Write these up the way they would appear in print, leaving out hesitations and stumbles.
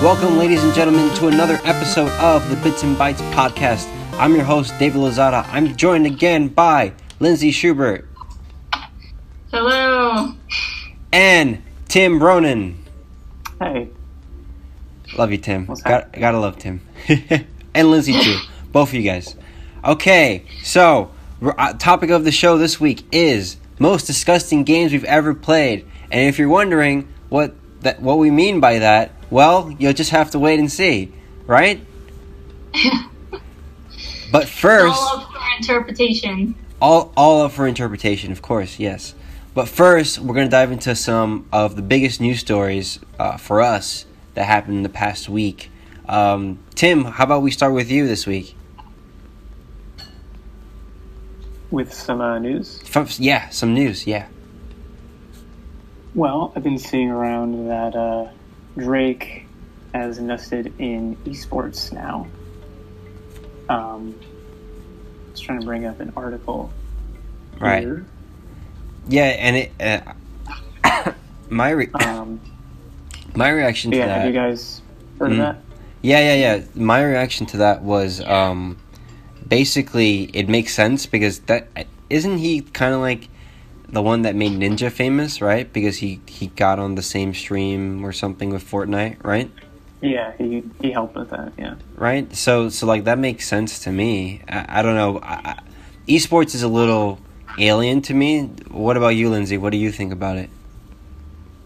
Welcome, ladies and gentlemen, to another episode of the Bits and Bytes Podcast. I'm your host, David Lozada. I'm joined again by Lindsay Schubert. Hello. And Tim Ronan. Hey. Love you, Tim. Gotta love Tim. And Lindsay, too. Both of you guys. Okay, so, topic of the show this week is most disgusting games we've ever played. And if you're wondering what we mean by that, well, you'll just have to wait and see, right? But first, all up for interpretation. All up for interpretation, of course, yes. But first, we're going to dive into some of the biggest news stories for us that happened in the past week. Tim, how about we start with you this week? With some news? Some news, yeah. Well, I've been seeing around that Drake has invested in esports now. I was trying to bring up an article right here. Yeah, and it my reaction to that. Have you guys heard of that? Yeah. My reaction to that was basically it makes sense because that isn't he kind of like the one that made Ninja famous, right? Because he got on the same stream or something with Fortnite, right? Yeah, he helped with that, yeah. Right? So like that makes sense to me. I don't know. Esports is a little alien to me. What about you, Lindsay? What do you think about it?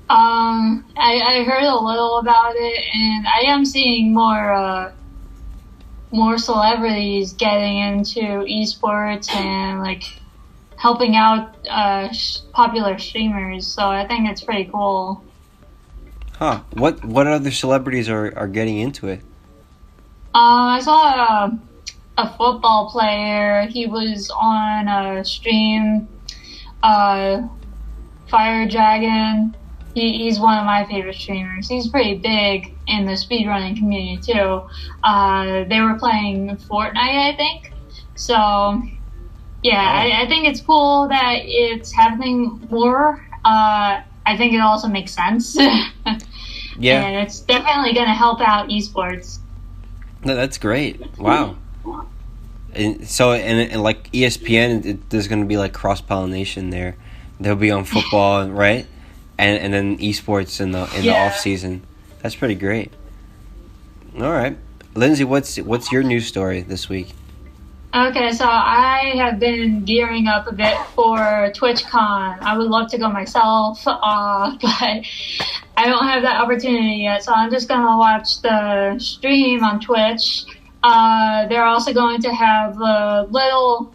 I heard a little about it, and I am seeing more celebrities getting into esports and like helping out popular streamers. So I think it's pretty cool. Huh? What other celebrities are getting into it? I saw a football player. He was on a stream. Fire Dragon. He's one of my favorite streamers. He's pretty big in the speedrunning community too. They were playing Fortnite, I think. So, yeah, I think it's cool that it's happening more. I think it also makes sense. Yeah. And it's definitely going to help out esports. No, that's great. Wow. And so, and like ESPN, there's going to be like cross-pollination there. They'll be on football, right? And then esports in the off season. That's pretty great. All right, Lindsay, what's your news story this week? Okay, so I have been gearing up a bit for TwitchCon. I would love to go myself, but I don't have that opportunity yet. So I'm just gonna watch the stream on Twitch. They're also going to have a little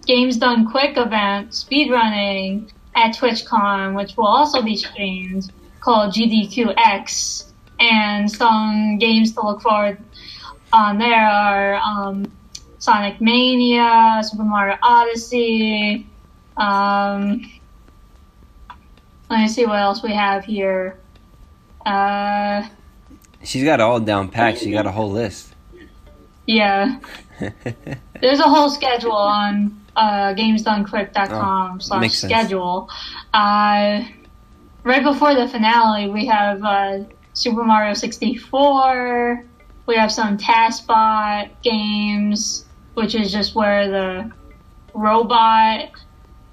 Games Done Quick event, speedrunning, at TwitchCon, which will also be streamed, called GDQX. And some games to look forward on there are Sonic Mania, Super Mario Odyssey. Let me see what else we have here. She's got it all down packed. She got a whole list. Yeah. There's a whole schedule on gamesdonequick.com/schedule. Right before the finale, we have Super Mario 64. We have some TaskBot games, which is just where the robot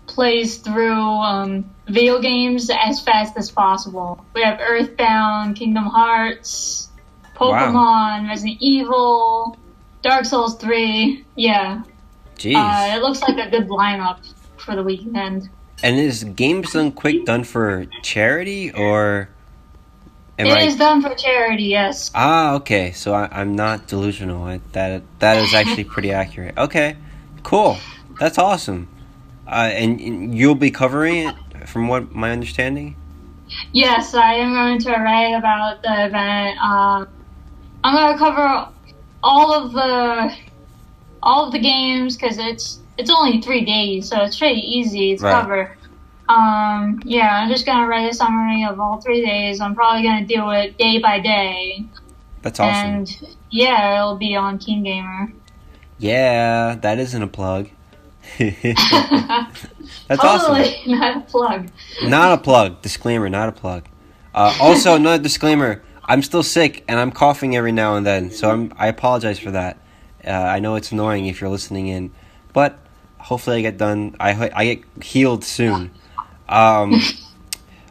plays through video games as fast as possible. We have Earthbound, Kingdom Hearts, Pokemon, Resident Evil, Dark Souls 3. Yeah. Jeez. It looks like a good lineup for the weekend. And is Games Done Quick done for charity, or... It is done for charity, yes. Ah, okay. So I'm not delusional. That is actually pretty accurate. Okay, cool. That's awesome. And you'll be covering it, from what my understanding? Yes, I am going to write about the event. I'm going to cover all of the games because it's only 3 days, so it's pretty easy to cover. Yeah, I'm just gonna write a summary of all 3 days. I'm probably gonna do it day by day. That's awesome. And yeah, it'll be on Keen Gamer. Yeah, that isn't a plug. That's totally awesome. Not a plug. Not a plug. Disclaimer, not a plug. Also, another disclaimer: I'm still sick and I'm coughing every now and then, so I apologize for that. I know it's annoying if you're listening in, but hopefully I get done. I get healed soon.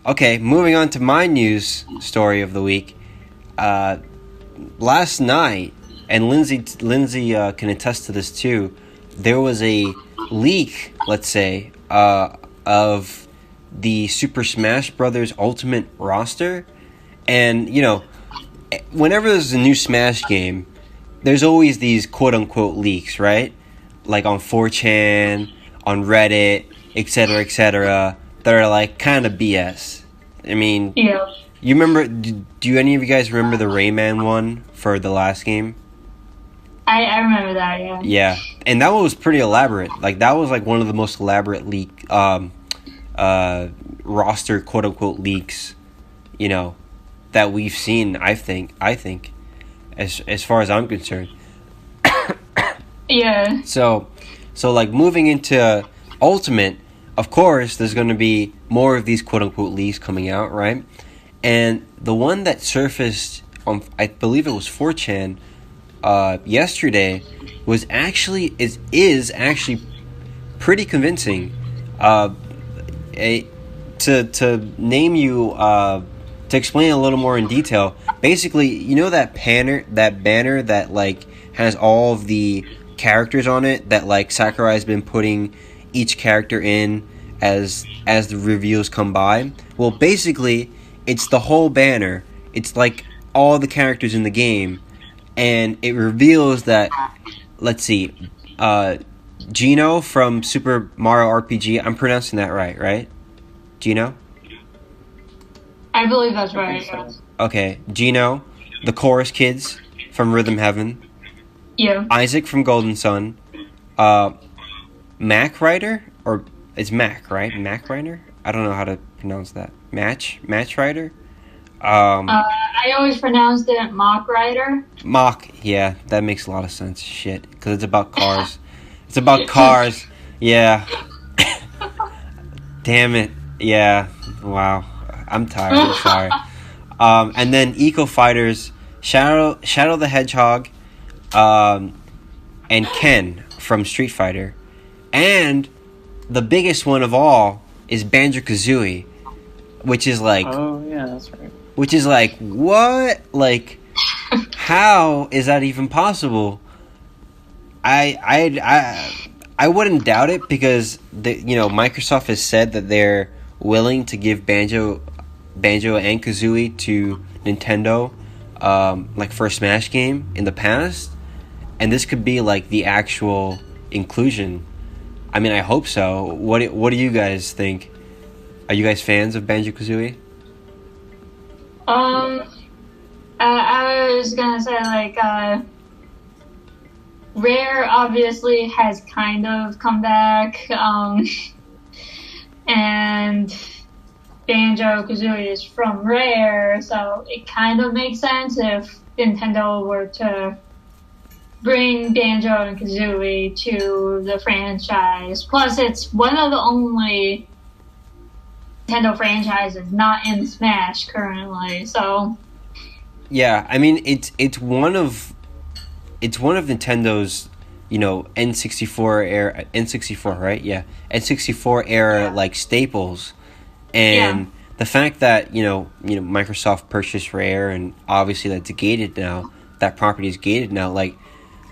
Okay, moving on to my news story of the week. Last night, and Lindsay can attest to this too. There was a leak, let's say, of the Super Smash Brothers Ultimate roster, and whenever there's a new Smash game, there's always these quote-unquote leaks, right? Like on 4chan, on Reddit, etc., that are like kind of BS. I mean, Yeah. you remember? Do any of you guys remember the Rayman one for the last game? I remember that, yeah. Yeah, and that one was pretty elaborate. Like that was like one of the most elaborate roster quote-unquote leaks, that we've seen. I think, as far as I'm concerned. Yeah. So like moving into Ultimate, of course, there's going to be more of these quote-unquote leaks coming out, right? And the one that surfaced on, I believe it was 4chan, yesterday, is actually pretty convincing. To name you, to explain a little more in detail, basically, that banner that like has all of the characters on it that like Sakurai's been putting each character in as the reveals come by. Well, basically, it's the whole banner. It's like all the characters in the game, and it reveals that, let's see, Gino from Super Mario RPG. I'm pronouncing that right? Gino? I believe that's right. so. Okay, Gino, the Chorus Kids from Rhythm Heaven, Yeah. Isaac from Golden Sun, Mac Rider, or it's Mac, right? Mac Rider? I don't know how to pronounce that. Match Rider? I always pronounced it Mock Rider. Mock, yeah, that makes a lot of sense. Shit, because it's about cars. It's about cars. Yeah. Damn it. Yeah. Wow. I'm tired. I'm sorry. And then Eco Fighters, Shadow the Hedgehog, and Ken from Street Fighter, and the biggest one of all is Banjo-Kazooie, which is like, Oh yeah, that's right. which is like, what? Like, how is that even possible? I wouldn't doubt it, because Microsoft has said that they're willing to give Banjo and Kazooie to Nintendo, like for a Smash game in the past, and this could be like the actual inclusion. I mean, I hope so. What do you guys think? Are you guys fans of Banjo-Kazooie? I was gonna say Rare obviously has kind of come back, and Banjo-Kazooie is from Rare, so it kind of makes sense if Nintendo were to bring Banjo and Kazooie to the franchise. Plus, it's one of the only Nintendo franchises not in Smash currently, so... Yeah, I mean, it's one of Nintendo's, N64 era, N64, right? Yeah, N64 era like staples, and the fact that Microsoft purchased Rare, and obviously that's gated now. That property is gated now. Like,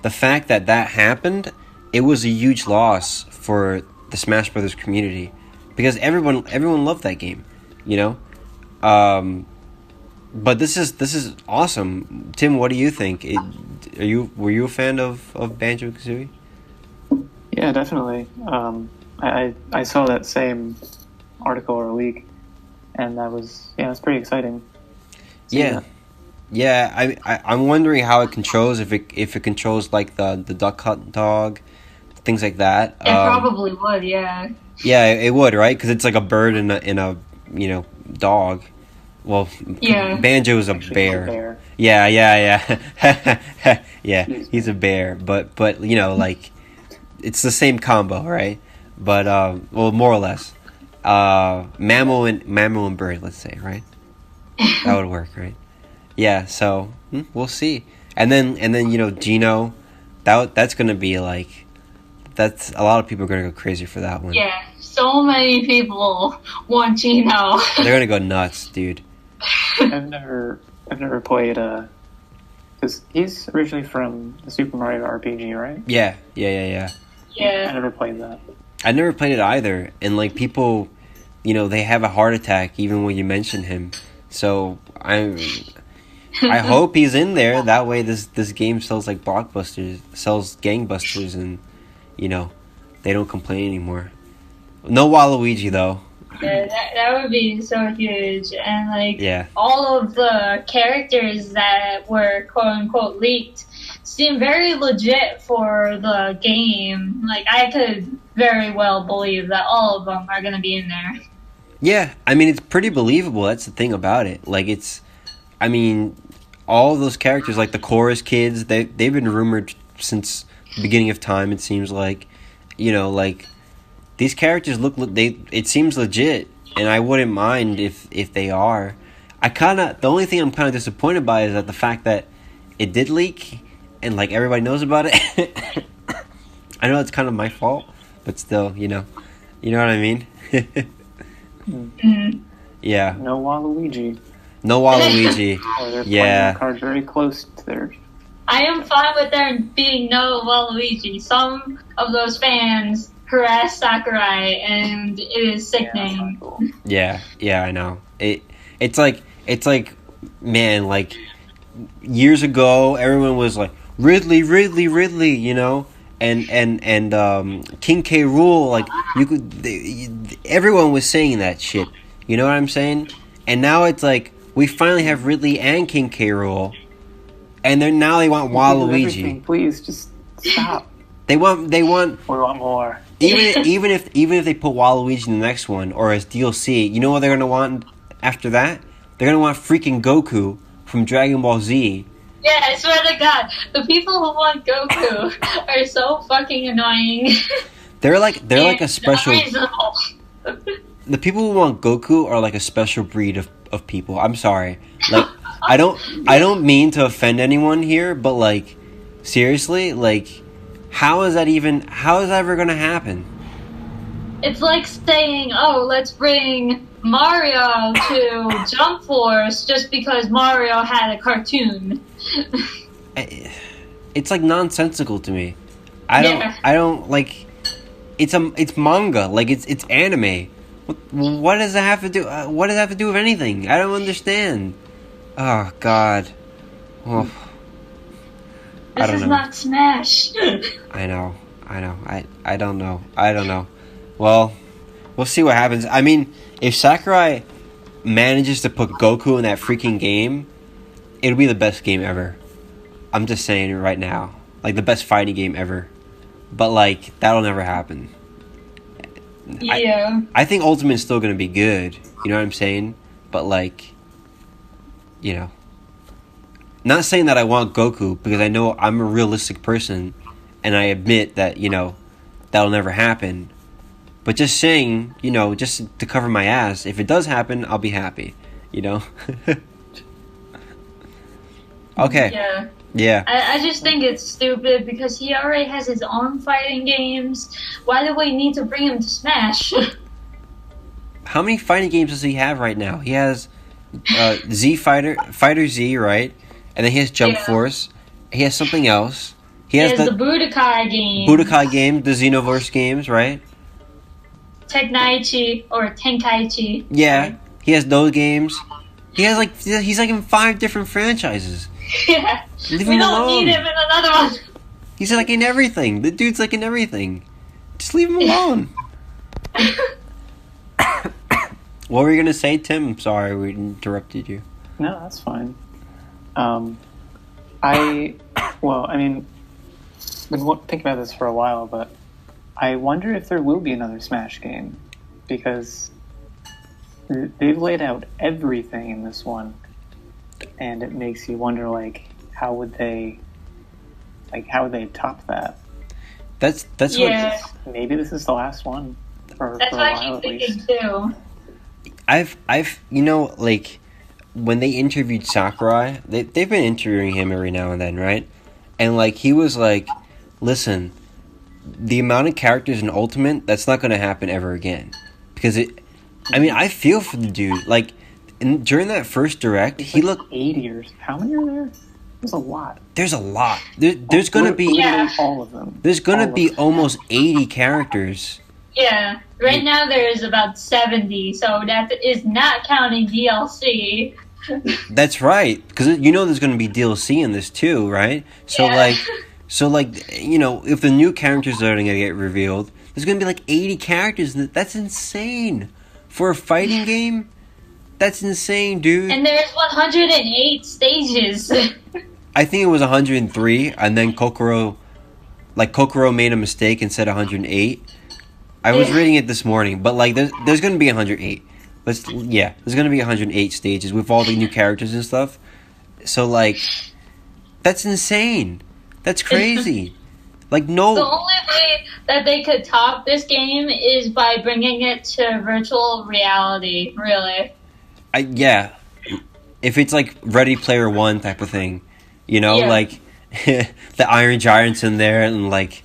the fact that happened, it was a huge loss for the Smash Brothers community, because everyone loved that game, But this is awesome. Tim, what do you think? Were you a fan of Banjo-Kazooie? Yeah, definitely. I saw that same article or leak, and it's pretty exciting. Yeah. Yeah, I'm wondering how it controls, if it controls like the Duck Hunt dog, things like that. It probably would, yeah. Yeah, it would, right? Because it's like a bird and a dog. Well, yeah. Banjo is a bear. Yeah. Yeah, he's a bear, but like, it's the same combo, right? But more or less, mammal and bird, let's say, right? That would work, right? Yeah. So we'll see. And then Gino, that's gonna be like, that's a lot of people are gonna go crazy for that one. Yeah, so many people want Gino. They're gonna go nuts, dude. I've never played because he's originally from the Super Mario RPG, right? Yeah. I never played that. I never played it either, and like people, they have a heart attack even when you mention him. So I hope he's in there. That way, this game sells like blockbusters, sells gangbusters, and they don't complain anymore. No Waluigi though. Yeah, that would be so huge, and yeah. All of the characters that were quote unquote leaked seem very legit for the game. Like, I could very well believe that all of them are going to be in there. Yeah, I mean, it's pretty believable. That's the thing about it. Like, all of those characters, like the chorus kids, they've been rumored since the beginning of time. It seems like, these characters it seems legit, and I wouldn't mind if they are. The only thing I'm kind of disappointed by is that the fact that it did leak, and like everybody knows about it. I know it's kind of my fault, but still, you know what I mean. Mm-hmm. Yeah. No Waluigi. Oh, they're yeah. playing the card very close to their. I am fine with there being no Waluigi. Some of those fans harass Sakurai, and it is sickening. Cool. Yeah, I know. It's like man, like years ago, everyone was like Ridley, and King K. Rool, like everyone was saying that shit. You know what I'm saying? And now it's like we finally have Ridley and King K. Rool, and they want Waluigi. Please just stop. They want. We want more. even if they put Waluigi in the next one or as DLC, you know what they're gonna want after that? They're gonna want freaking Goku from Dragon Ball Z. Yeah, I swear to God, the people who want Goku are so fucking annoying. They're like a special. Unreasonable. The people who want Goku are like a special breed of people. I'm sorry. Like I don't mean to offend anyone here, but like seriously, like how is that ever gonna happen? It's like saying, oh, let's bring Mario to Jump Force just because Mario had a cartoon. It's like nonsensical to me. I don't like. It's manga. Like it's anime. What does that have to do? What does that have to do with anything? I don't understand. Oh God. Oh. This is not Smash. I know. I don't know. Well, we'll see what happens. I mean, if Sakurai manages to put Goku in that freaking game, it'll be the best game ever. I'm just saying it right now. Like, the best fighting game ever. But, like, that'll never happen. Yeah. I think Ultimate's still going to be good. You know what I'm saying? But, like, not saying that I want Goku, because I know I'm a realistic person, and I admit that, that'll never happen. But just saying, just to cover my ass, if it does happen, I'll be happy, Okay. Yeah. I just think it's stupid because he already has his own fighting games. Why do we need to bring him to Smash? How many fighting games does he have right now? He has Fighter Z, right? And then he has Jump Force. He has something else. He has the Budokai game. The Xenoverse games, right? Tenkaichi. Yeah, right? He has those games. He's like in 5 different franchises. Yeah, Leave we him don't alone. need him in another one. He's like in everything. The dude's like in everything. Just leave him alone. What were you gonna say, Tim? I'm sorry, we interrupted you. No, that's fine. Been thinking about this for a while, but I wonder if there will be another Smash game, because they've laid out everything in this one, and it makes you wonder, like, how would they top that? That's yeah. what. Maybe this is the last one for That's a what while I at keep least. thinking too. I've when they interviewed Sakurai, they've been interviewing him every now and then, right? And like he was like, listen, the amount of characters in Ultimate, that's not going to happen ever again, because I feel for the dude. Like during that first direct, he looked 80 or how many are there? There's a lot. There's a lot. There's going to be all of them. There's going to be almost 80 characters. Yeah, right now there is about 70, so that is not counting DLC. That's right, because there's going to be DLC in this too, right? So if the new characters are going to get revealed, there's going to be like 80 characters. That's insane for a fighting game. That's insane, dude. And there's 108 stages. I think it was 103, and then Kokoro made a mistake and said 108. I was reading it this morning, but like there's going to be 108. There's going to be 108 stages with all the new characters and stuff. So like, that's insane. That's crazy. Like no. The only way that they could top this game is by bringing it to virtual reality. Really. If it's like Ready Player One type of thing, like the Iron Giant's in there and like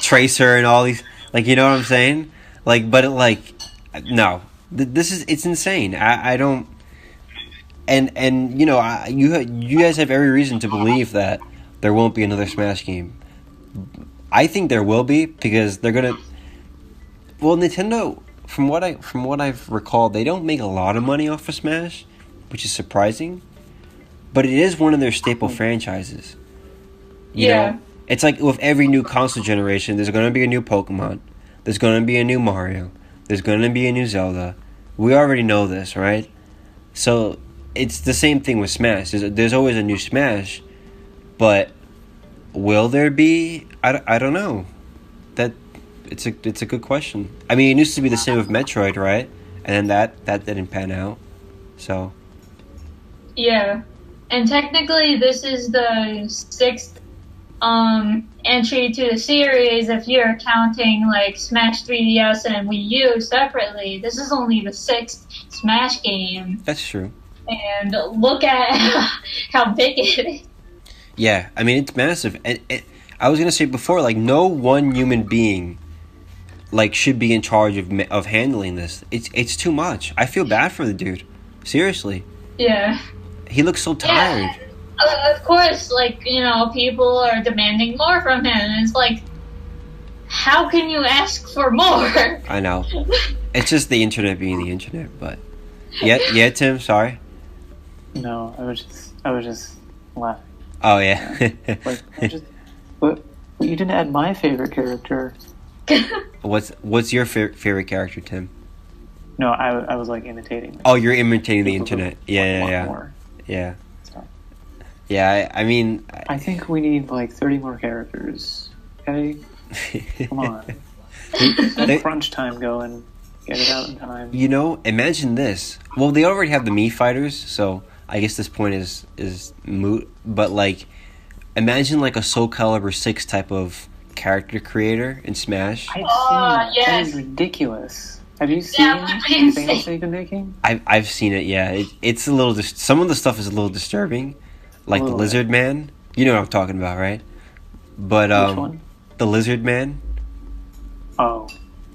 Tracer and all these, like, you know what I'm saying? Like, but no, it's insane. I don't, and you guys have every reason to believe that there won't be another Smash game. I think there will be, because they're gonna. Well, Nintendo, from what I've recalled, they don't make a lot of money off of Smash, which is surprising. But it is one of their staple franchises. You know? It's like with every new console generation, there's going to be a new Pokemon. There's going to be a new Mario. There's going to be a new Zelda. We already know this, right? So it's the same thing with Smash. There's always a new Smash. But will there be? I don't know. It's a good question. I mean, it used to be the same with Metroid, right? And then that didn't pan out. So. Yeah. And technically, this is the 6th entry to the series. If you're counting like Smash 3DS and Wii U separately, this is only the 6th Smash game. That's true. And look at how big it is. Yeah, I mean, it's massive. I was gonna say before, like, no one human being, like, should be in charge of handling this. It's too much. I feel bad for the dude. Seriously. Yeah. He looks so tired. Yeah. Of course, like, people are demanding more from him. And it's like, how can you ask for more? I know. It's just the internet being the internet, but... Yeah, Tim, sorry? No, I was just laughing. Oh, yeah. But you didn't add my favorite character. What's your favorite character, Tim? No, I was like imitating. Oh, you're imitating the internet. Yeah. More. Yeah. So. Yeah, I mean... I think we need like 30 more characters. Okay? Come on. Let crunch time go and get it out in time. Imagine this. Well, they already have the Mii fighters, so I guess this point is moot. But like, imagine like a Soulcalibur VI type of character creator in Smash. I've seen that. Yes. That is ridiculous. Have you seen the things they've been making? I've seen it. Yeah, it's a little. Some of the stuff is a little disturbing, like the Lizard Man. You know what I'm talking about, right? But which one? The Lizard Man. Oh,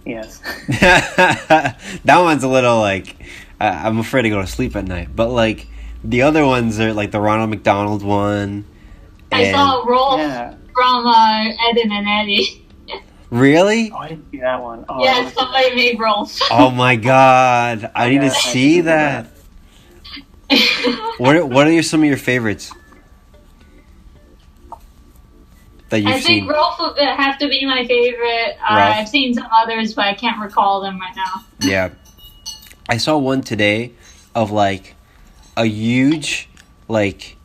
yes. That one's a little like I'm afraid to go to sleep at night. But like the other ones are like the Ronald McDonald one. I saw Rolf from Ed and Eddie. Really? Oh, I didn't see that one. Oh, yeah, somebody made Rolf. Oh my god, I need to see that. What are some of your favorites that you've seen? I think Rolf would have to be my favorite. I've seen some others, but I can't recall them right now. Yeah. I saw one today of like a huge like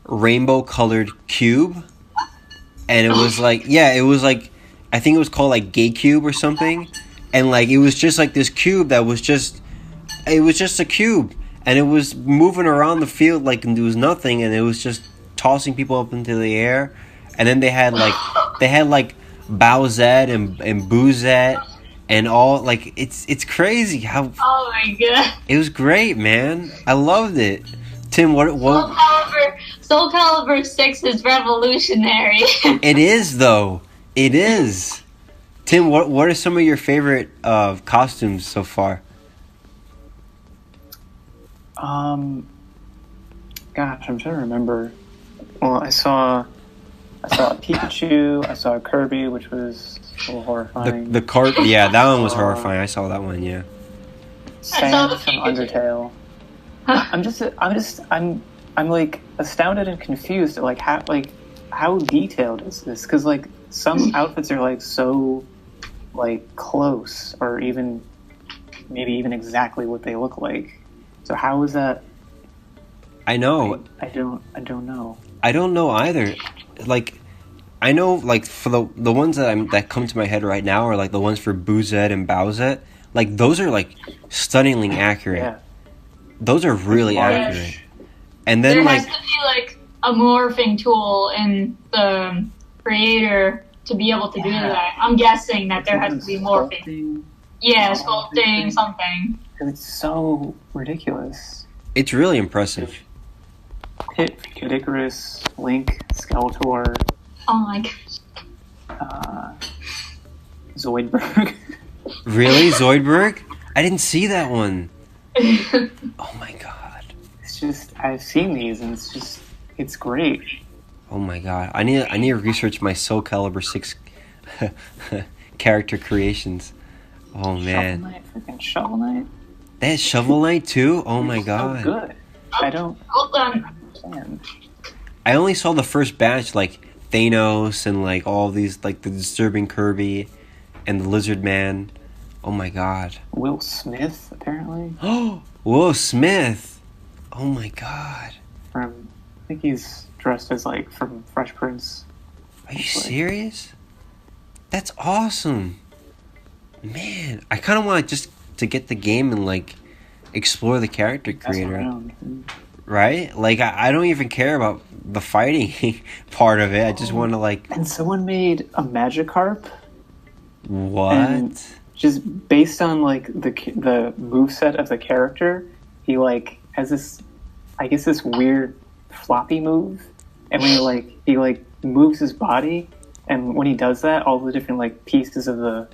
rainbow colored cube, and it was like I think it was called like Gay Cube or something, and like it was just like this cube that was just a cube, and it was moving around the field like there was nothing, and it was just tossing people up into the air. And then they had like Bowsette and Boozette and all like it's crazy how. Oh my god! It was great, man. I loved it. Tim, what? Soulcalibur VI is revolutionary. It is though. It is. Tim, what are some of your favorite costumes so far? Gosh, I'm trying to remember. Well, I saw a Pikachu. I saw a Kirby, which was a little horrifying. The cart, yeah, that one was horrifying. I saw that one, yeah. I saw the from Pikachu. Undertale. I'm like astounded and confused at like how detailed is this? Because like some outfits are like so like close, or maybe even exactly what they look like. So how is that? I know. I don't know. I don't know either. Like, I know, like, for the ones that come to my head right now are, like, the ones for Boozette and Bowsette. Like, those are, like, stunningly accurate. Yeah. Those are really accurate. And then, there like... has to be, like, a morphing tool in the creator to be able to do that. I'm guessing that there has to be morphing. Yeah, sculpting, something. It's so ridiculous. It's really impressive. Pit, Icarus, Link, Skeletor. Oh my gosh. Zoidberg. Really? Zoidberg? I didn't see that one. Oh my god. It's just, I've seen these and it's great. Oh my god. I need to research my Soulcalibur VI character creations. Oh man. Shovel Knight, freaking Shovel Knight. They had Shovel Knight too? Oh my So god. good. I don't Hold on. understand. I only saw the first batch, like Thanos and like all these, like the disturbing Kirby and the Lizard Man. Oh my god. Will Smith, apparently. Oh, Will Smith. Oh my god. I think he's dressed as like from Fresh Prince. Are you serious? That's awesome. Man, I kind of want just to get the game and like explore the character creator. Right? Like, I don't even care about the fighting part of it. I just want to, like... And someone made a Magikarp. What? And just based on, like, the moveset of the character, he, like, has this, I guess, this weird floppy move. And when he moves his body, and when he does that, all the different, like, pieces of the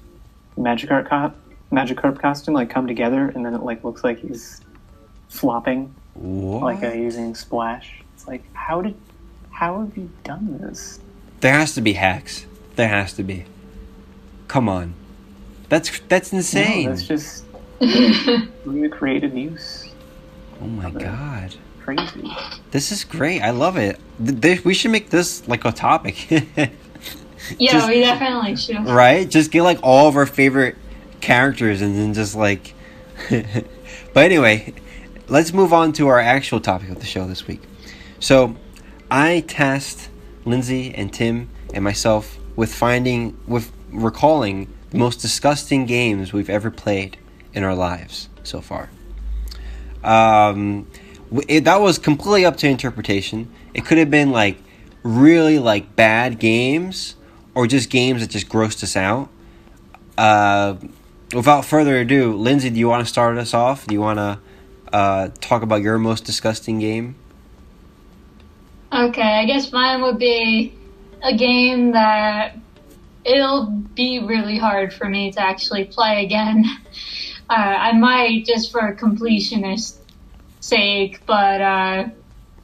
Magikarp costume, like, come together, and then it, like, looks like he's flopping. What? Like using Splash. It's like, how have you done this? There has to be hacks. There has to be. Come on. That's insane. No, that's just the creative use. Oh my god. Crazy. This is great. I love it. We should make this like a topic. Yeah, we definitely should. Right? Just get like all of our favorite characters and then just like... But anyway... Let's move on to our actual topic of the show this week. So, I tasked Lindsay and Tim and myself with recalling the most disgusting games we've ever played in our lives so far. That was completely up to interpretation. It could have been like really like bad games or just games that just grossed us out. Without further ado, Lindsay, do you want to start us off? Do you want to talk about your most disgusting game? Okay, I guess mine would be a game that it'll be really hard for me to actually play again. I might just for completionist sake, but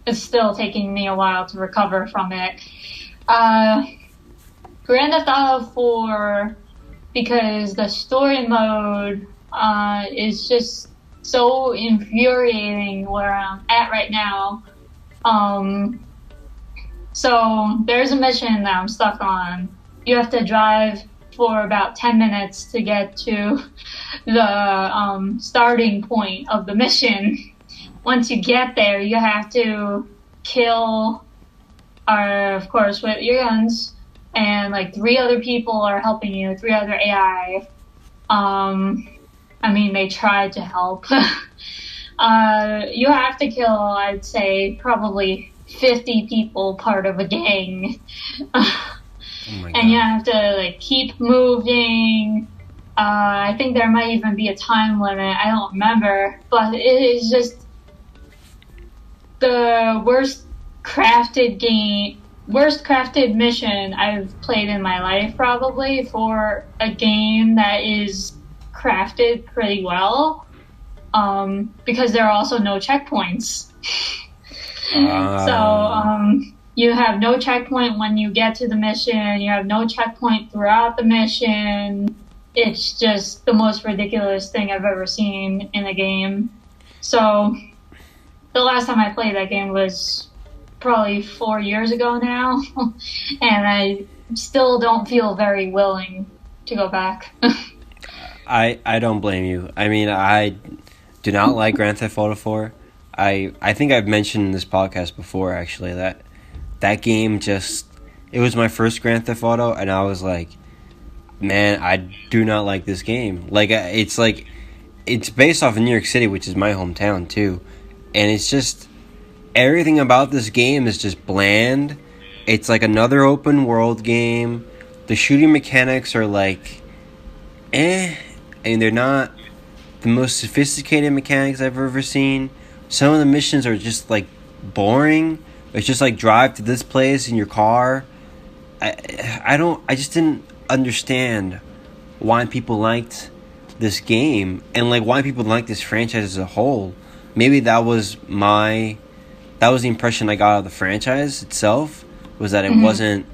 it's still taking me a while to recover from it. Grand Theft Auto 4, because the story mode is just so infuriating where I'm at right now. So there's a mission that I'm stuck on. You have to drive for about 10 minutes to get to the starting point of the mission. Once you get there, you have to kill, of course, with your guns, and like 3 other people are helping you, 3 other AI. I mean, they tried to help. You have to kill, I'd say, probably 50 people part of a gang. Oh my God. And you have to like keep moving I think there might even be a time limit. I don't remember, but it is just the worst crafted mission I've played in my life, probably, for a game that is crafted pretty well, because there are also no checkpoints. So you have no checkpoint when you get to the mission, you have no checkpoint throughout the mission. It's just the most ridiculous thing I've ever seen in a game. So the last time I played that game was probably 4 years ago now, and I still don't feel very willing to go back. I don't blame you. I mean, I do not like Grand Theft Auto 4. I think I've mentioned in this podcast before, actually, that game just... It was my first Grand Theft Auto, and I was like, man, I do not like this game. It's based off of New York City, which is my hometown, too. And it's just... Everything about this game is just bland. It's like another open world game. The shooting mechanics are like... and they're not the most sophisticated mechanics I've ever seen. Some of the missions are just like boring. It's just like drive to this place in your car. I just didn't understand why people liked this game and like why people like this franchise as a whole. Maybe that was the impression I got of the franchise itself, was that it wasn't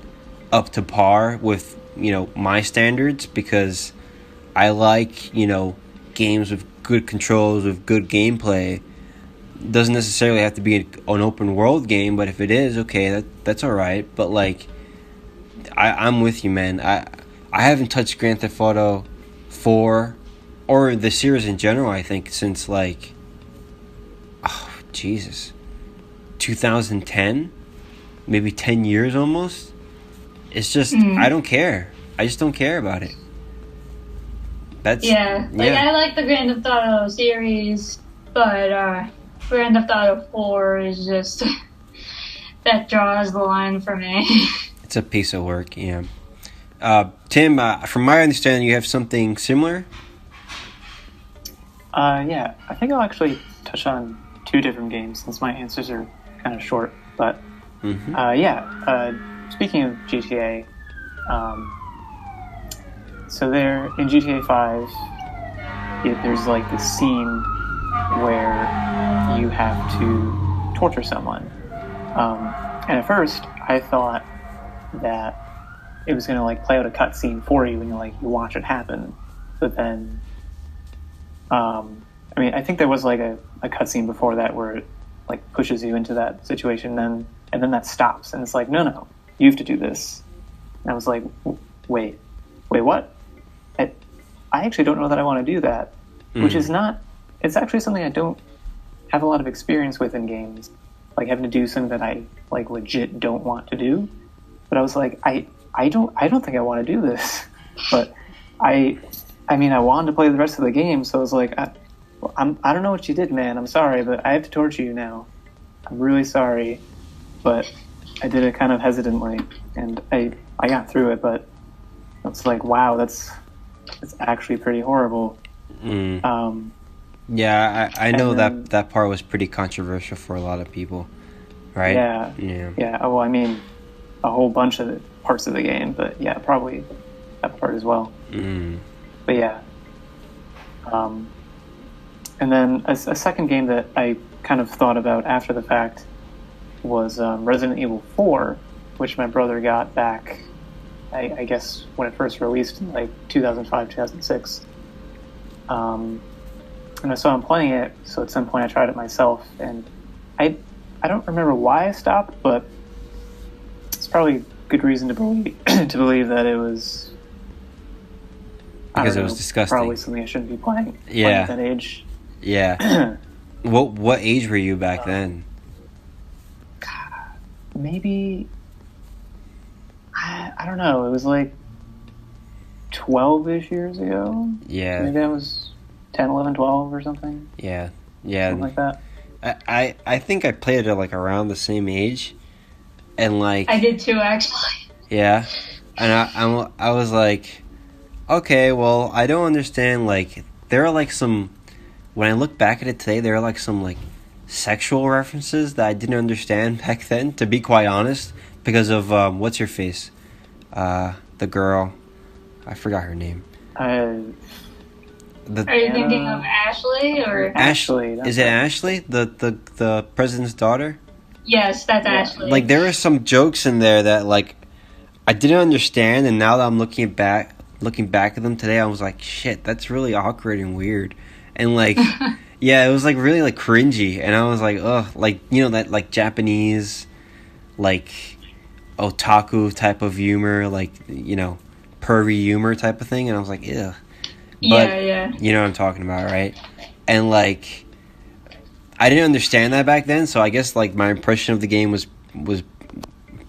up to par with, my standards, because I like, games with good controls, with good gameplay. It doesn't necessarily have to be an open world game, but if it is, okay, that's all right. But like, I'm with you, man. I haven't touched Grand Theft Auto 4 or the series in general, I think, since like, oh, Jesus, 2010, maybe 10 years almost. It's just, I don't care. I just don't care about it. I like the Grand Theft Auto series, but Grand Theft Auto 4 is just that draws the line for me. It's a piece of work, yeah. Tim, from my understanding, you have something similar? Yeah, I think I'll actually touch on two different games since my answers are kind of short. But speaking of GTA, so there in GTA 5, there's like this scene where you have to torture someone. And at first, I thought that it was going to like play out a cutscene for you and you watch it happen. But then, I think there was like a cutscene before that where it like pushes you into that situation, and then that stops, and it's like, no, you have to do this. And I was like, wait, what? I actually don't know that I want to do that, which is not. It's actually something I don't have a lot of experience with in games, like having to do something that I like legit don't want to do. But I was like, I don't think I want to do this. But I wanted to play the rest of the game, so I was like, I don't know what you did, man. I'm sorry, but I have to torture you now. I'm really sorry, but I did it kind of hesitantly, and I got through it. But it's like, wow, that's actually pretty horrible. Yeah, I know that part was pretty controversial for a lot of people, right? Yeah. Oh, well, a whole bunch of parts of the game, but yeah, probably that part as well. But yeah. And then a second game that I kind of thought about after the fact was Resident Evil 4, which my brother got back, I guess, when it first released in like 2005, 2006. And I saw him playing it, so at some point I tried it myself, and I don't remember why I stopped, but it's probably good reason to believe that it was, because it was disgusting. Probably something I shouldn't be playing at that age. Yeah. What age were you back then? Maybe, I don't know. It was like 12-ish years ago. Yeah. Maybe I was 10, 11, 12 or something. Yeah. Something like that. I think I played it like around the same age, and like I did too, actually. Yeah, and I was like, okay, well, I don't understand, like, there are, like, some, when I look back at it today, there are, like, some, like, sexual references that I didn't understand back then, to be quite honest, because of, what's her face? The girl, I forgot her name. Are you thinking of Ashley, or? Ashley. Is it Ashley? The president's daughter? Yes, that's Ashley. Like, there are some jokes in there that, like, I didn't understand, and now that I'm looking back at them today, I was like, shit, that's really awkward and weird. And, like, yeah, it was, like, really, like, cringy. And I was like, ugh, like, you know, that, like, Japanese, like, otaku type of humor, like, you know, pervy humor type of thing. And I was like, ugh. But, yeah. You know what I'm talking about, right? And, like, I didn't understand that back then, so I guess, like, my impression of the game was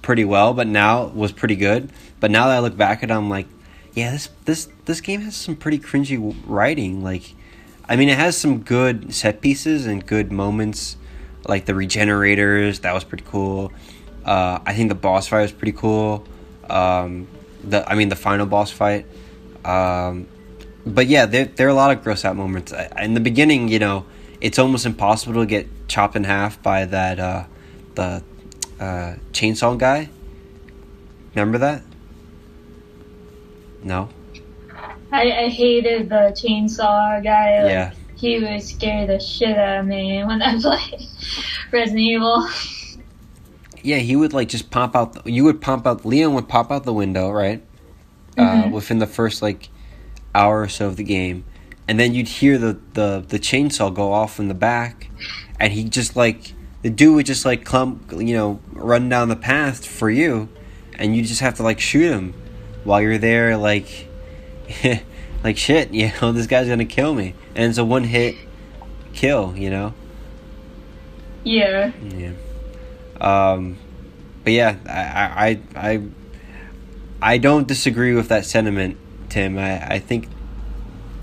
pretty well, but now was pretty good. But now that I look back at it, I'm like, yeah, this game has some pretty cringy writing. Like, I mean, it has some good set pieces and good moments, like the regenerators. That was pretty cool. I think the boss fight was pretty cool. The final boss fight. But yeah, there are a lot of gross out moments. In the beginning, you know, it's almost impossible to get chopped in half by that the chainsaw guy. Remember that? No. I hated the chainsaw guy. Like, yeah. He would scare the shit out of me when I played Resident Evil. Yeah, he would like just pop out. Leon would pop out the window, right? Within the first like hour or so of the game, and then you'd hear the chainsaw go off in the back, and he just like the dude would just like run down the path for you, and you just have to like shoot him while you're there, like like shit, you know, this guy's gonna kill me, and it's a one hit kill, you know. Yeah. But yeah, I don't disagree with that sentiment, Tim. I think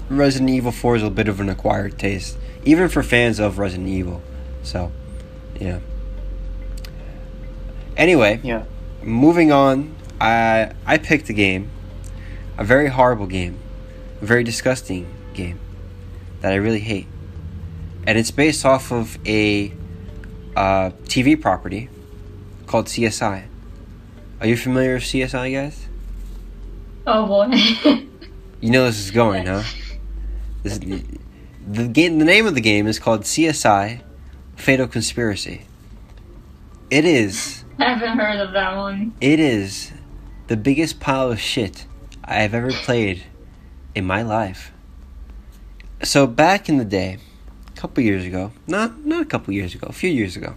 Resident Evil 4 is a bit of an acquired taste, even for fans of Resident Evil. So, yeah. Anyway, yeah. Moving on, I picked a game, a very horrible game, a very disgusting game that I really hate. And it's based off of a TV property called CSI. Are you familiar with CSI, guys? Oh boy. You know this is going, huh? The name of the game is called CSI Fatal Conspiracy. It is... I haven't heard of that one. It is the biggest pile of shit I have ever played in my life. So back in the day, a couple years ago, not a couple years ago, a few years ago,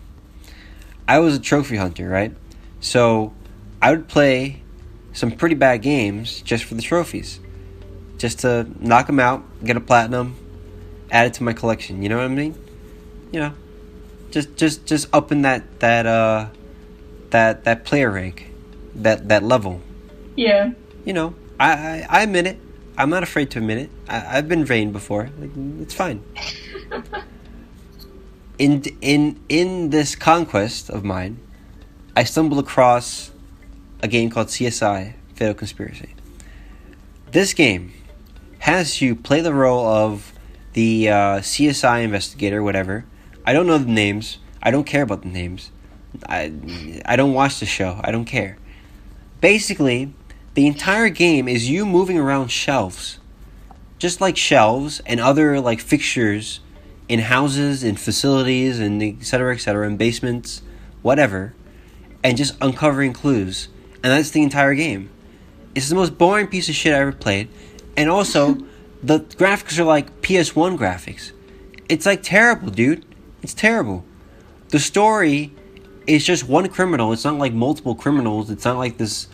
I was a trophy hunter, right? So I would play some pretty bad games just for the trophies. Just to knock them out, get a platinum, add it to my collection, you know what I mean? You know, just upping that player rank, that level. Yeah. You know, I admit it. I'm not afraid to admit it. I've been vain before. Like, it's fine. In this conquest of mine, I stumbled across a game called CSI Fatal Conspiracy. This game has you play the role of the CSI investigator, whatever. I don't know the names. I don't care about the names. I don't watch the show. I don't care. Basically, the entire game is you moving around shelves. Just like shelves and other like fixtures in houses, in facilities, and etc., in basements, whatever, and just uncovering clues. And that's the entire game. It's the most boring piece of shit I ever played. And also, the graphics are like PS1 graphics. It's like terrible, dude. It's terrible. The story is just one criminal. It's not like multiple criminals. It's not like this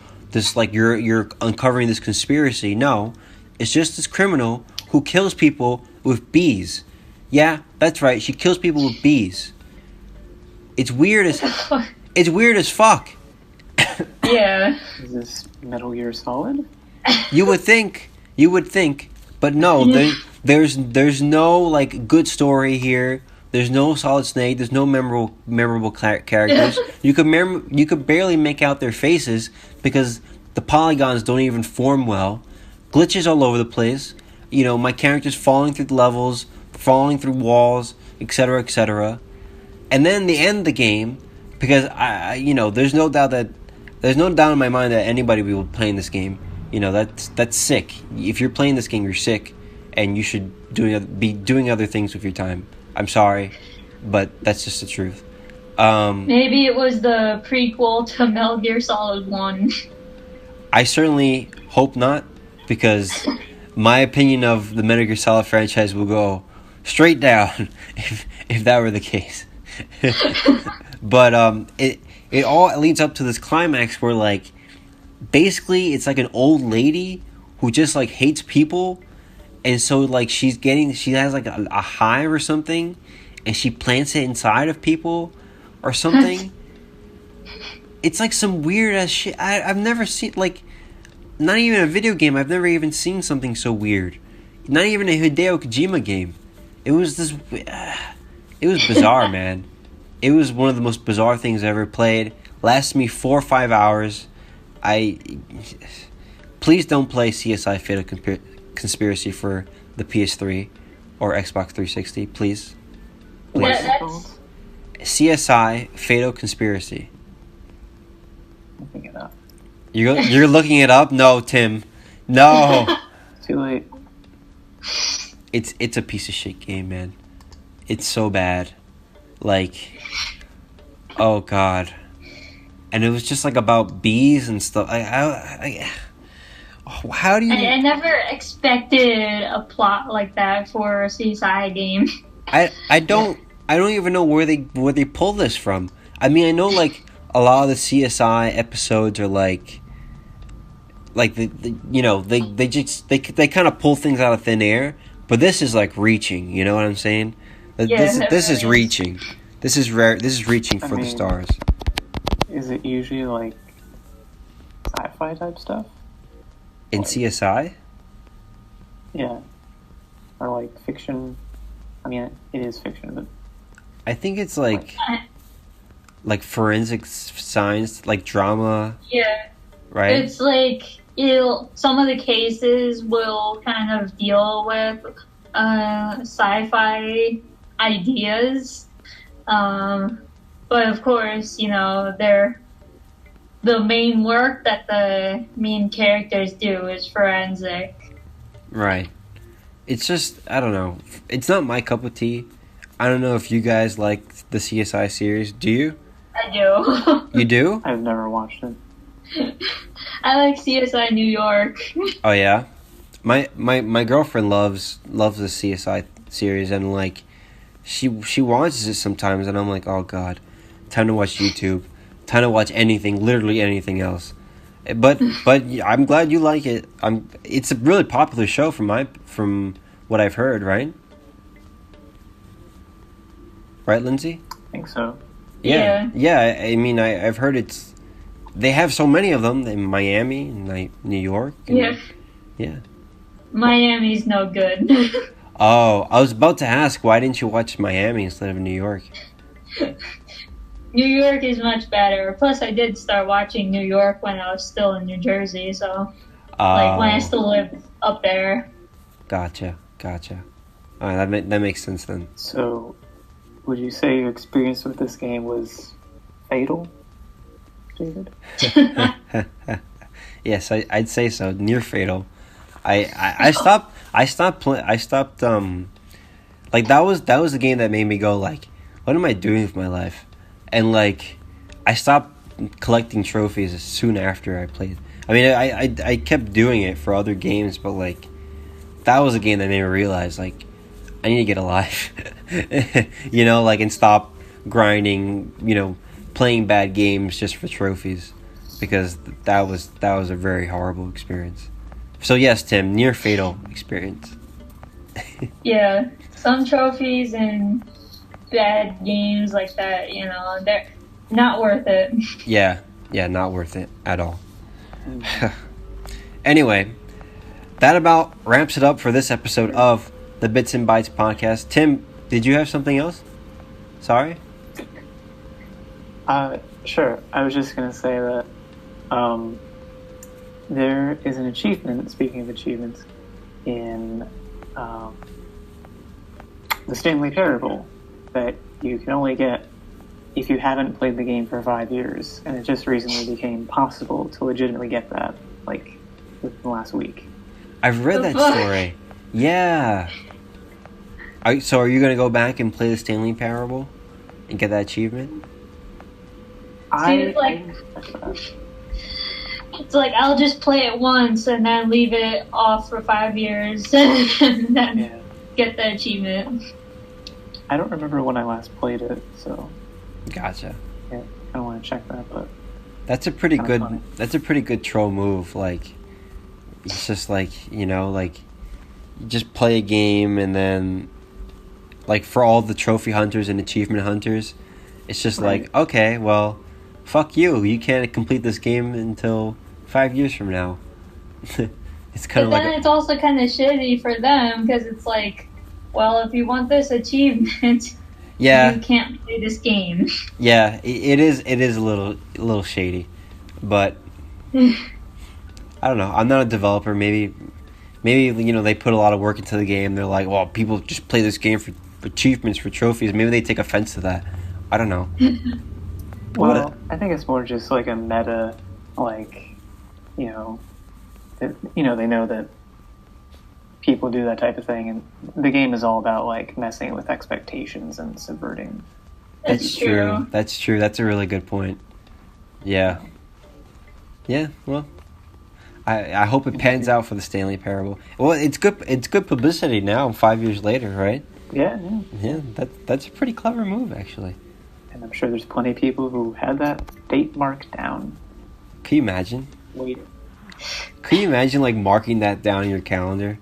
like you're uncovering this conspiracy. No. It's just this criminal who kills people with bees. Yeah, that's right. She kills people with bees. It's weird as fuck. Yeah. Is this Metal Gear Solid? You would think, but no. There's no like good story here. There's no Solid Snake. There's no memorable characters. You could barely make out their faces because the polygons don't even form well. glitches all over the place. You know, my character's falling through the levels, falling through walls, etc., etc. And then the end of the game, because there's no doubt in my mind that anybody will be playing this game. You know, that's sick. If you're playing this game, you're sick, and you should be doing other things with your time. I'm sorry, but that's just the truth. Maybe it was the prequel to Metal Gear Solid 1. I certainly hope not, because my opinion of the Metal Gear Solid franchise will go straight down if that were the case. But it all leads up to this climax where, like, basically it's like an old lady who just, like, hates people, and so, like, she has like a hive or something, and she plants it inside of people or something. It's like some weird ass shit. I've never seen, like, not even a video game. I've never even seen something so weird. Not even a Hideo Kojima game. It was bizarre, man. It was one of the most bizarre things I ever played. Lasted me 4 or 5 hours. Please don't play CSI Fatal Conspiracy for the PS3 or Xbox 360, please. That's CSI Fatal Conspiracy. Looking it up. You're looking it up? No, Tim. No. Too late. It's a piece of shit game, man. It's so bad. Like, oh god. And it was just like about bees and stuff. How do you? I never expected a plot like that for a CSI game. I don't even know where they pull this from. I mean, I know, like, a lot of the CSI episodes are like they kind of pull things out of thin air, but this is like reaching. You know what I'm saying? This is reaching. This is rare. This is reaching for the stars. Is it usually like sci-fi type stuff? In CSI? Yeah. Or like fiction. I mean, it is fiction, but I think it's like forensic science, like drama. Yeah. Right? It's like some of the cases will kind of deal with sci-fi ideas. But of course, they're the main work that the main characters do is forensic. Right. It's just, I don't know. It's not my cup of tea. I don't know if you guys like the CSI series. Do you? I do. You do? I've never watched it. I like CSI New York. Oh yeah? My girlfriend loves the CSI series, and like she watches it sometimes, and I'm like, oh god, time to watch YouTube, time to watch anything, literally anything else. But I'm glad you like it. It's a really popular show from what I've heard, right? Right, Lindsay? I think so. Yeah. I mean, I've heard they have so many of them in Miami and New York. Yeah. Miami's no good. Oh, I was about to ask, why didn't you watch Miami instead of New York? New York is much better. Plus, I did start watching New York when I was still in New Jersey, so like when I still lived up there. Gotcha. All right, that makes sense then. So, would you say your experience with this game was fatal, David? Yes, I'd say so. Near fatal. I stopped. Like that was the game that made me go like, what am I doing with my life? And like, I stopped collecting trophies soon after I played. I mean, I kept doing it for other games, but like, that was a game that made me realize like, I need to get a life, like, and stop grinding, playing bad games just for trophies, because that was a very horrible experience. So yes, Tim, near fatal experience. Yeah, some trophies and bad games like that, they're not worth it. Yeah, not worth it at all. Anyway, that about wraps it up for this episode of the Bits and Bytes Podcast. Tim, did you have something else? Sorry? Sure. I was just going to say that there is an achievement, speaking of achievements, in the Stanley Parable that you can only get if you haven't played the game for 5 years, and it just recently became possible to legitimately get that, like, within the last week. I've read that story. Yeah. So are you going to go back and play the Stanley Parable and get that achievement? It's like I'll just play it once and then leave it off for 5 years and then get the achievement. I don't remember when I last played it, so gotcha. Yeah, I don't want to check that, but that's a pretty good. Funny. That's a pretty good troll move. Like, it's just like, you know, like, you just play a game and then, like, for all the trophy hunters and achievement hunters, it's just like, okay, well, fuck you. You can't complete this game until 5 years from now. It's kind of like. But then it's also kind of shitty for them because it's like, well, if you want this achievement, you can't play this game. Yeah, it is a little shady, but I don't know. I'm not a developer. Maybe you know, they put a lot of work into the game. They're like, well, people just play this game for achievements, for trophies. Maybe they take offense to that. I don't know. Well, I think it's more just like a meta, like, you know, they know that people do that type of thing, and the game is all about, like, messing with expectations and subverting. That's true. That's true. That's a really good point. Yeah. Yeah, well, I hope it pans out for the Stanley Parable. Well, it's good publicity now, 5 years later, right? Yeah. Yeah, that's a pretty clever move, actually. And I'm sure there's plenty of people who had that date marked down. Can you imagine? Wait. Can you imagine, like, marking that down in your calendar?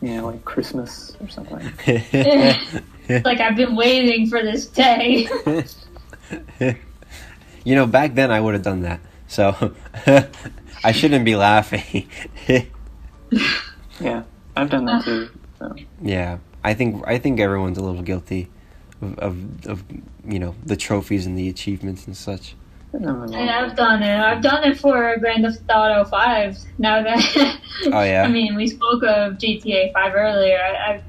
Like Christmas or something. Like, I've been waiting for this day. You know, back then I would have done that. So I shouldn't be laughing. Yeah, I've done that too. So. Yeah, I think everyone's a little guilty of you know, the trophies and the achievements and such. And I've done it. I've done it for Grand Theft Auto 5. Now that oh yeah, I mean, we spoke of GTA 5 earlier.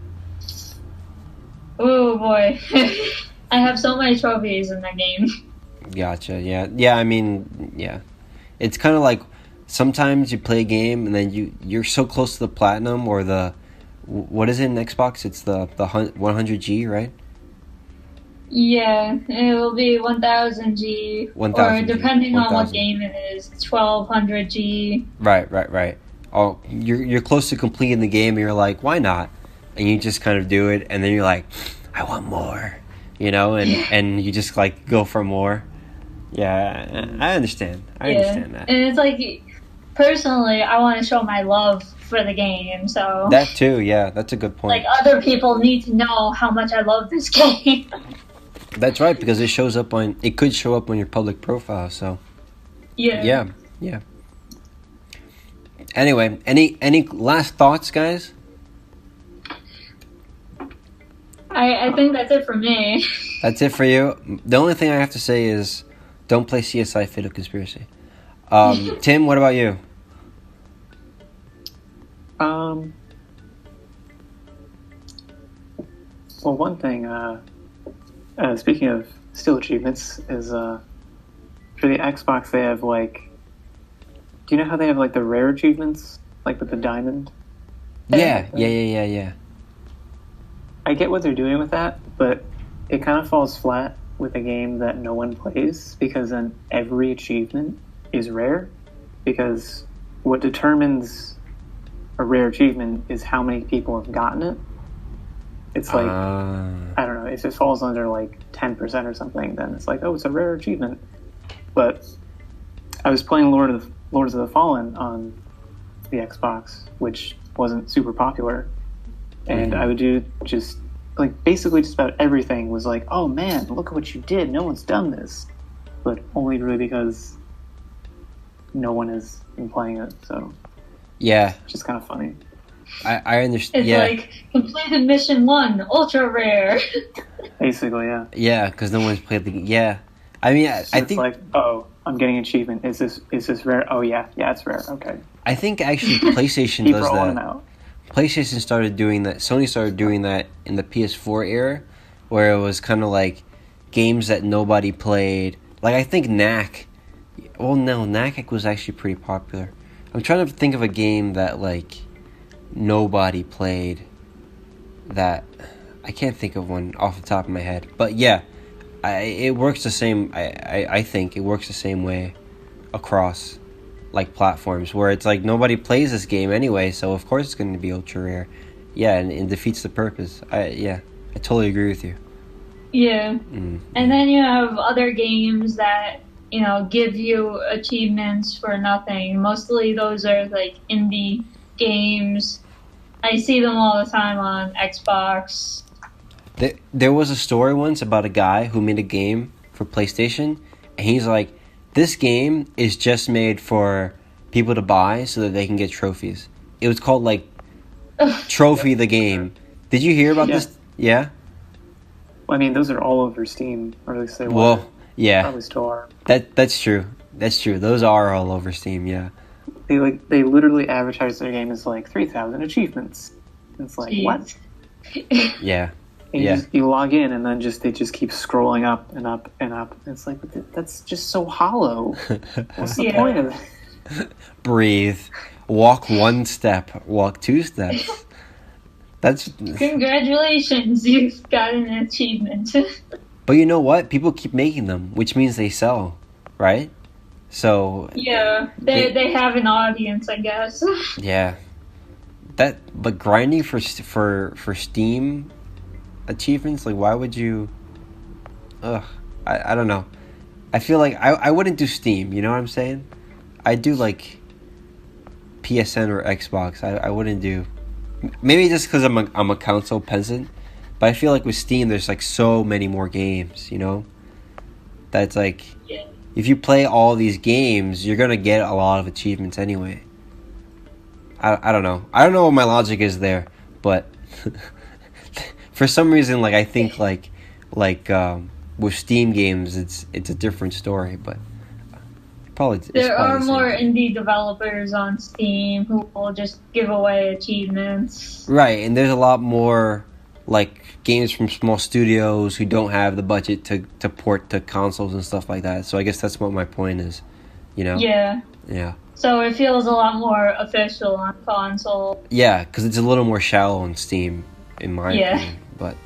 Oh boy, I have so many trophies in that game. Gotcha. Yeah. I mean, yeah, it's kind of like sometimes you play a game and then you're so close to the platinum or the, what is it in Xbox? It's the 100G, right? Yeah, it will be 1000G, or depending on what game it is, 1200G. Right. Oh, you're close to completing the game, and you're like, why not? And you just kind of do it, and then you're like, I want more, you know, and you just, like, go for more. Yeah, I understand. I understand that. And it's like, personally, I want to show my love for the game, so that too. Yeah, that's a good point. Like, other people need to know how much I love this game. That's right, because it could show up on your public profile, so. Yeah. Anyway, any last thoughts, guys? I think that's it for me. That's it for you? The only thing I have to say is, don't play CSI Fatal Conspiracy. Tim, what about you? Well, one thing, speaking of still achievements, is for the Xbox they have, like, do you know how they have, like, the rare achievements, like with the diamond? Yeah. I get what they're doing with that, but it kind of falls flat with a game that no one plays, because then every achievement is rare, because what determines a rare achievement is how many people have gotten it. It's like, I don't know, if it falls under like 10% or something, then it's like, oh, it's a rare achievement. But I was playing Lords of the Fallen on the Xbox, which wasn't super popular, and I would do just, like, basically just about everything was like, oh man, look at what you did, no one's done this. But only really because no one has been playing it, so yeah, it's just kind of funny. I understand. It's like, completed mission 1, ultra rare. Basically, yeah. Yeah, because no one's played the game. Yeah. I mean, I think... It's like, oh, I'm getting an achievement. Is this rare? Oh yeah, it's rare. Okay. I think actually PlayStation Keep does rolling that. them out. PlayStation started doing that. Sony started doing that in the PS4 era, where it was kind of like games that nobody played. Like I think Knack. Well, no, Knack was actually pretty popular. I'm trying to think of a game that like nobody played. That I can't think of one off the top of my head. But yeah, it works the same. I think it works the same way across like platforms where it's like nobody plays this game anyway, so of course it's going to be ultra rare. Yeah, and it defeats the purpose. I totally agree with you. Yeah. And then you have other games that, you know, give you achievements for nothing. Mostly those are like indie games. I see them all the time on Xbox. There was a story once about a guy who made a game for PlayStation, and he's like, this game is just made for people to buy so that they can get trophies. It was called like Trophy the Game. Did you hear about this? Yeah? Well, I mean, those are all over Steam, or at least they were. Well, yeah. Probably still are. That's true. That's true. Those are all over Steam, yeah. They literally advertise their game as like 3,000 achievements. It's like, Jeez. what? Yeah. And you log in and then they just keep scrolling up and up and up. It's like, that's just so hollow. What's the point of it? Breathe. Walk one step. Walk two steps. That's Congratulations, you've got an achievement. But you know what? People keep making them, which means they sell, right? So yeah, they have an audience, I guess. Yeah. But grinding for Steam achievements, like why would you? I don't know. I feel like I wouldn't do Steam. You know what I'm saying? I do like PSN or Xbox. I wouldn't do. Maybe just because I'm a console peasant, but I feel like with Steam there's like so many more games. You know, that's like if you play all these games, you're gonna get a lot of achievements anyway. I don't know. I don't know what my logic is there, but for some reason, like I think like with Steam games, it's a different story. But there are more indie developers on Steam who will just give away achievements. Right, and there's a lot more like games from small studios who don't have the budget to port to consoles and stuff like that. So I guess that's what my point is. You know? Yeah. Yeah. So it feels a lot more official on console. Yeah, because it's a little more shallow on Steam, in my opinion. But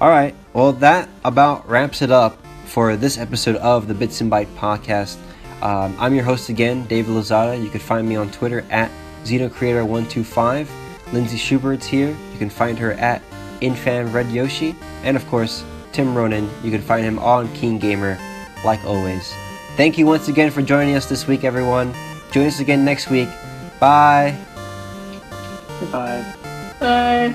all right, well that about wraps it up for this episode of the Bits and Bytes Podcast. I'm your host again, David Lozada. You can find me on Twitter at XenoCreator125. Lindsay Schubert's here. You can find her at InfanRedYoshi. And of course, Tim Ronan. You can find him on King Gamer, like always. Thank you once again for joining us this week, everyone. Join us again next week. Bye. Goodbye. Bye.